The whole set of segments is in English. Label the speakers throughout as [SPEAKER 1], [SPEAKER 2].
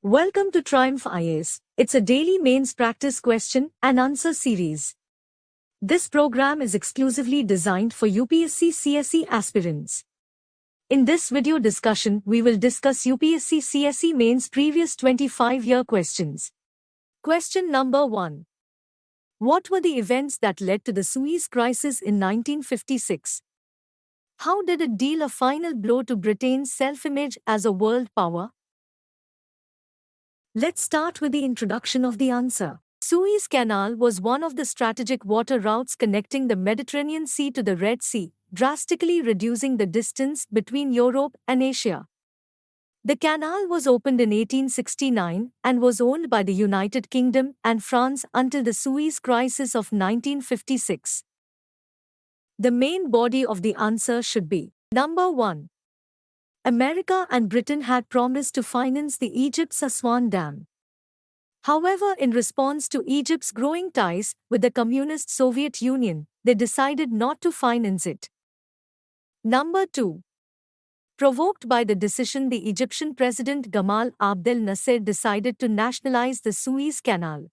[SPEAKER 1] Welcome to Triumph IAS. It's a daily mains practice question and answer series. This program is exclusively designed for UPSC CSE aspirants. In this video discussion, we will discuss UPSC CSE mains previous 25-year questions. Question number 1. What were the events that led to the Suez Crisis in 1956? How did it deal a final blow to Britain's self-image as a world power? Let's start with the introduction of the answer. Suez Canal was one of the strategic water routes connecting the Mediterranean Sea to the Red Sea, drastically reducing the distance between Europe and Asia. The canal was opened in 1869 and was owned by the United Kingdom and France until the Suez Crisis of 1956. The main body of the answer should be number 1. America and Britain had promised to finance the Egypt's Aswan Dam. However, in response to Egypt's growing ties with the communist Soviet Union, they decided not to finance it. Number 2. Provoked by the decision, the Egyptian President Gamal Abdel Nasser decided to nationalize the Suez Canal.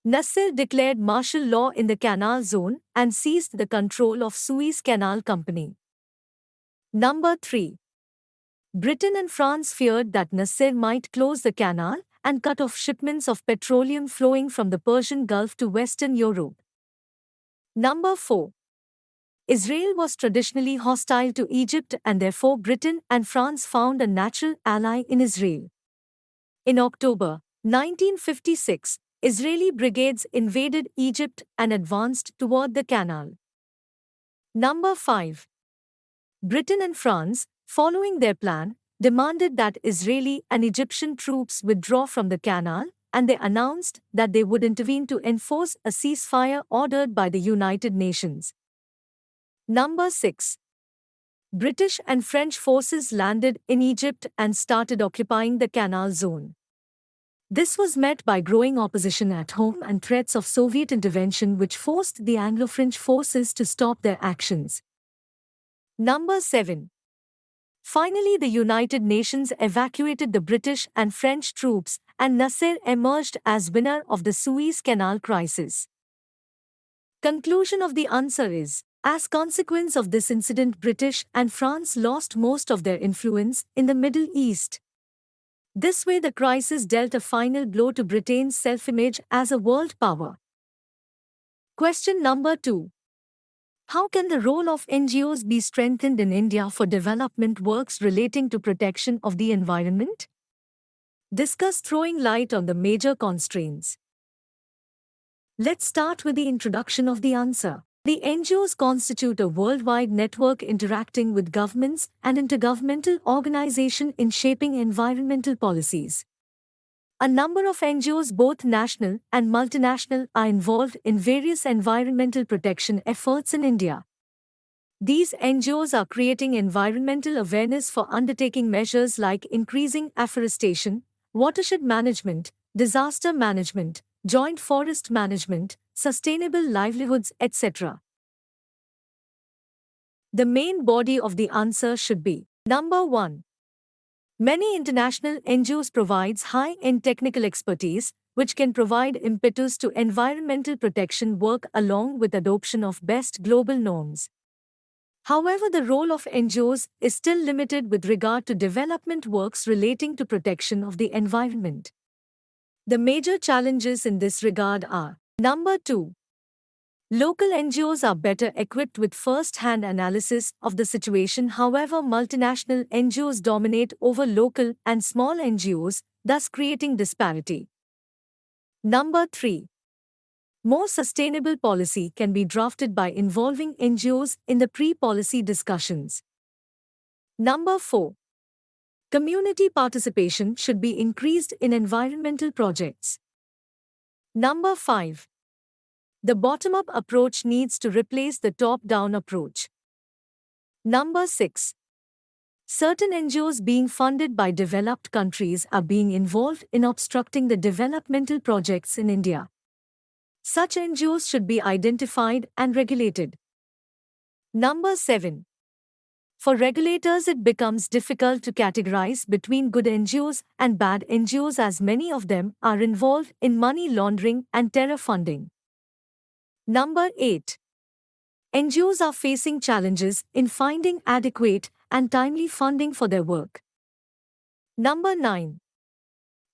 [SPEAKER 1] Nasser declared martial law in the canal zone and seized the control of Suez Canal Company. Number 3. Britain and France feared that Nasser might close the canal and cut off shipments of petroleum flowing from the Persian Gulf to Western Europe. Number 4. Israel was traditionally hostile to Egypt, and therefore Britain and France found a natural ally in Israel. In October 1956, Israeli brigades invaded Egypt and advanced toward the canal. Number 5. Britain and France, following their plan, demanded that Israeli and Egyptian troops withdraw from the canal, and they announced that they would intervene to enforce a ceasefire ordered by the United Nations. Number 6. British and French forces landed in Egypt and started occupying the canal zone. This was met by growing opposition at home and threats of Soviet intervention, which forced the Anglo-French forces to stop their actions. Number 7. Finally, the United Nations evacuated the British and French troops, and Nasser emerged as winner of the Suez Canal crisis. Conclusion of the answer is, as consequence of this incident, British and France lost most of their influence in the Middle East. This way, the crisis dealt a final blow to Britain's self-image as a world power. Question number 2. How can the role of NGOs be strengthened in India for development works relating to protection of the environment? Discuss throwing light on the major constraints. Let's start with the introduction of the answer. The NGOs constitute a worldwide network interacting with governments and intergovernmental organizations in shaping environmental policies. A number of NGOs, both national and multinational, are involved in various environmental protection efforts in India. These NGOs are creating environmental awareness for undertaking measures like increasing afforestation, watershed management, disaster management, joint forest management, sustainable livelihoods, etc. The main body of the answer should be number 1. Many international NGOs provides high-end technical expertise, which can provide impetus to environmental protection work along with adoption of best global norms. However, the role of NGOs is still limited with regard to development works relating to protection of the environment. The major challenges in this regard are: number 2. Local NGOs are better equipped with first-hand analysis of the situation. However, multinational NGOs dominate over local and small NGOs, thus creating disparity. Number 3. More sustainable policy can be drafted by involving NGOs in the pre-policy discussions. Number 4. Community participation should be increased in environmental projects. Number 5. The bottom-up approach needs to replace the top-down approach. Number 6. Certain NGOs being funded by developed countries are being involved in obstructing the developmental projects in India. Such NGOs should be identified and regulated. Number 7. For regulators, it becomes difficult to categorize between good NGOs and bad NGOs as many of them are involved in money laundering and terror funding. Number 8. NGOs are facing challenges in finding adequate and timely funding for their work. Number 9.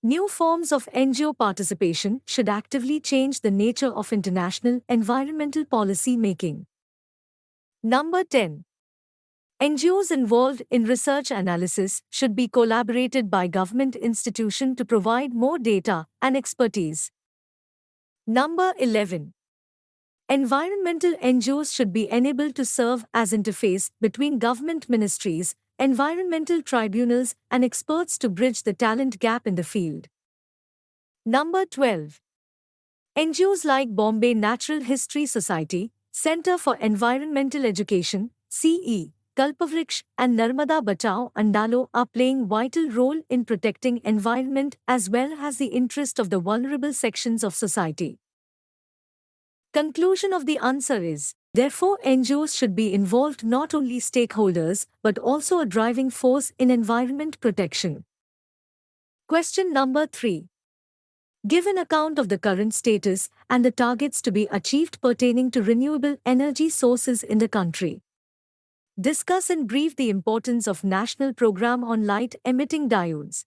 [SPEAKER 1] New forms of NGO participation should actively change the nature of international environmental policy making. Number 10. NGOs involved in research analysis should be collaborated by government institutions to provide more data and expertise. Number 11. Environmental NGOs should be enabled to serve as interface between government ministries, environmental tribunals, and experts to bridge the talent gap in the field. Number 12. NGOs like Bombay Natural History Society, Center for Environmental Education, CE, Kalpavriksha, and Narmada Bachao Andalo are playing vital role in protecting environment as well as the interest of the vulnerable sections of society. Conclusion of the answer is, therefore NGOs should be involved not only stakeholders but also a driving force in environment protection. Question number 3. Give an account of the current status and the targets to be achieved pertaining to renewable energy sources in the country. Discuss in brief the importance of National Program on Light Emitting Diodes.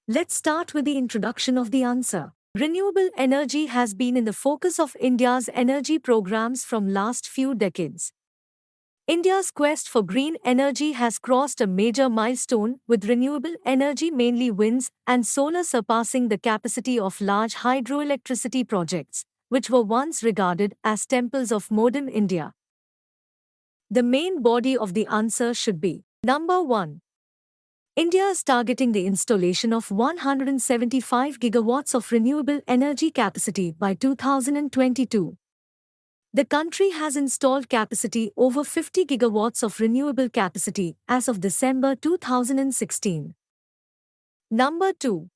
[SPEAKER 1] Let's start with the introduction of the answer. Renewable energy has been in the focus of India's energy programs from last few decades. India's quest for green energy has crossed a major milestone, with renewable energy, mainly winds and solar, surpassing the capacity of large hydroelectricity projects, which were once regarded as temples of modern India. The main body of the answer should be: Number 1. India is targeting the installation of 175 gigawatts of renewable energy capacity by 2022. The country has installed capacity over 50 gigawatts of renewable capacity as of December 2016. Number 2.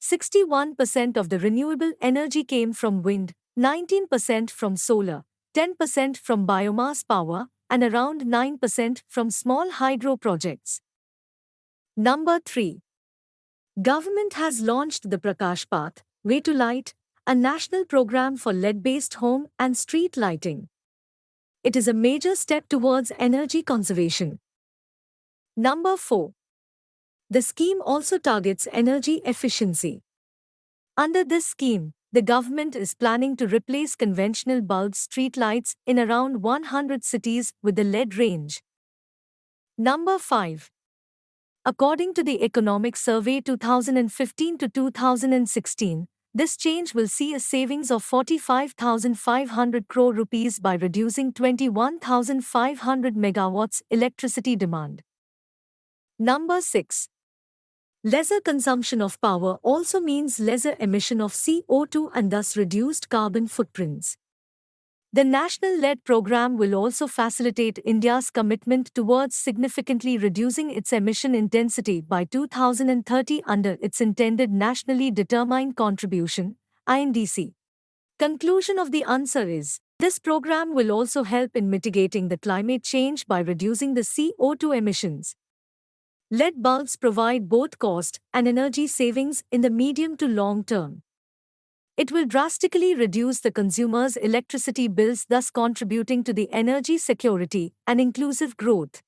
[SPEAKER 1] 61% of the renewable energy came from wind, 19% from solar, 10% from biomass power, and around 9% from small hydro projects. Number 3. Government has launched the Prakash Path, Way to Light, a national program for LED-based home and street lighting. It is a major step towards energy conservation. Number 4. The scheme also targets energy efficiency. Under this scheme, the government is planning to replace conventional bulb street lights in around 100 cities with the LED range. Number 5. According to the Economic Survey 2015 to 2016, this change will see a savings of 45,500 crore rupees by reducing 21,500 megawatts electricity demand. Number 6. Lesser consumption of power also means lesser emission of CO2 and thus reduced carbon footprints. The National LED Program will also facilitate India's commitment towards significantly reducing its emission intensity by 2030 under its intended Nationally Determined Contribution (INDC). Conclusion of the answer is, this program will also help in mitigating the climate change by reducing the CO2 emissions. LED bulbs provide both cost and energy savings in the medium to long term. It will drastically reduce the consumer's electricity bills, thus contributing to the energy security and inclusive growth.